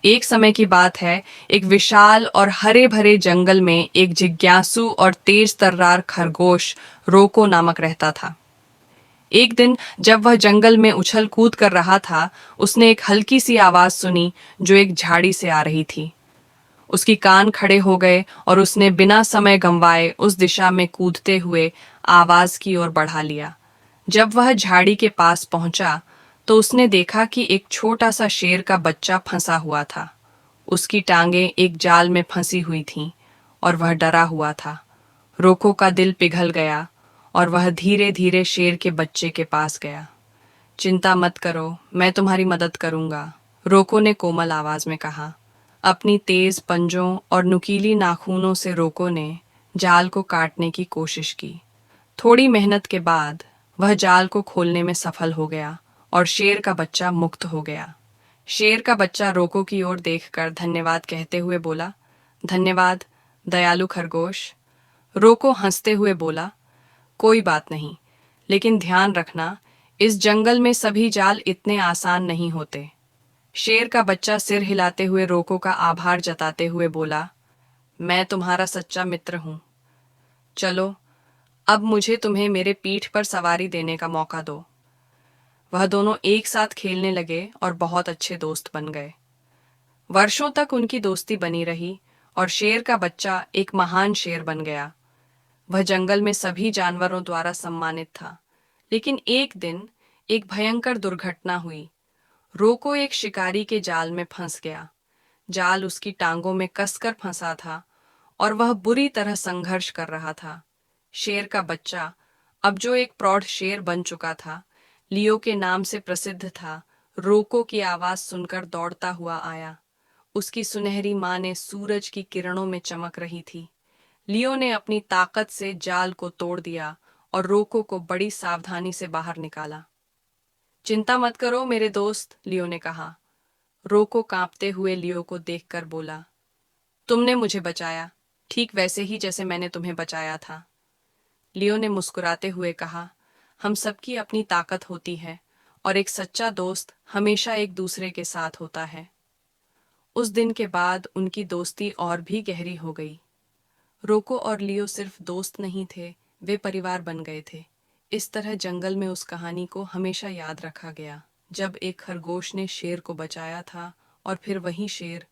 एक समय की बात है, एक विशाल और हरे भरे जंगल में एक जिज्ञासु और तेज तर्रार खरगोश रोको नामक रहता था। एक दिन जब वह जंगल में उछल कूद कर रहा था, उसने एक हल्की सी आवाज सुनी जो एक झाड़ी से आ रही थी। उसकी कान खड़े हो गए और उसने बिना समय गंवाए उस दिशा में कूदते हुए आवाज की ओर बढ़ा लिया। जब वह झाड़ी के पास पहुंचा, तो उसने देखा कि एक छोटा सा शेर का बच्चा फंसा हुआ था। उसकी टांगें एक जाल में फंसी हुई थीं और वह डरा हुआ था। रोको का दिल पिघल गया और वह धीरे धीरे शेर के बच्चे के पास गया। चिंता मत करो, मैं तुम्हारी मदद करूंगा, रोको ने कोमल आवाज में कहा। अपनी तेज पंजों और नुकीली नाखूनों से रोको ने जाल को काटने की कोशिश की। थोड़ी मेहनत के बाद वह जाल को खोलने में सफल हो गया और शेर का बच्चा मुक्त हो गया। शेर का बच्चा रोको की ओर देखकर धन्यवाद कहते हुए बोला, धन्यवाद दयालु खरगोश। रोको हंसते हुए बोला, कोई बात नहीं, लेकिन ध्यान रखना, इस जंगल में सभी जाल इतने आसान नहीं होते। शेर का बच्चा सिर हिलाते हुए रोको का आभार जताते हुए बोला, मैं तुम्हारा सच्चा मित्र हूं। चलो, अब मुझे तुम्हें मेरे पीठ पर सवारी देने का मौका दो। वह दोनों एक साथ खेलने लगे और बहुत अच्छे दोस्त बन गए। वर्षों तक उनकी दोस्ती बनी रही और शेर का बच्चा एक महान शेर बन गया। वह जंगल में सभी जानवरों द्वारा सम्मानित था। लेकिन एक दिन एक भयंकर दुर्घटना हुई। रोको एक शिकारी के जाल में फंस गया। जाल उसकी टांगों में कसकर फंसा था और वह बुरी तरह संघर्ष कर रहा था। शेर का बच्चा, अब जो एक प्रौढ़ शेर बन चुका था, लियो के नाम से प्रसिद्ध था, रोको की आवाज सुनकर दौड़ता हुआ आया। उसकी सुनहरी मां ने सूरज की किरणों में चमक रही थी। लियो ने अपनी ताकत से जाल को तोड़ दिया और रोको को बड़ी सावधानी से बाहर निकाला। चिंता मत करो मेरे दोस्त, लियो ने कहा। रोको कांपते हुए लियो को देखकर बोला, तुमने मुझे बचाया, ठीक वैसे ही जैसे मैंने तुम्हें बचाया था। लियो ने मुस्कुराते हुए कहा, हम सबकी अपनी ताकत होती है और एक सच्चा दोस्त हमेशा एक दूसरे के साथ होता है। उस दिन के बाद उनकी दोस्ती और भी गहरी हो गई। रोको और लियो सिर्फ दोस्त नहीं थे, वे परिवार बन गए थे। इस तरह जंगल में उस कहानी को हमेशा याद रखा गया, जब एक खरगोश ने शेर को बचाया था और फिर वही शेर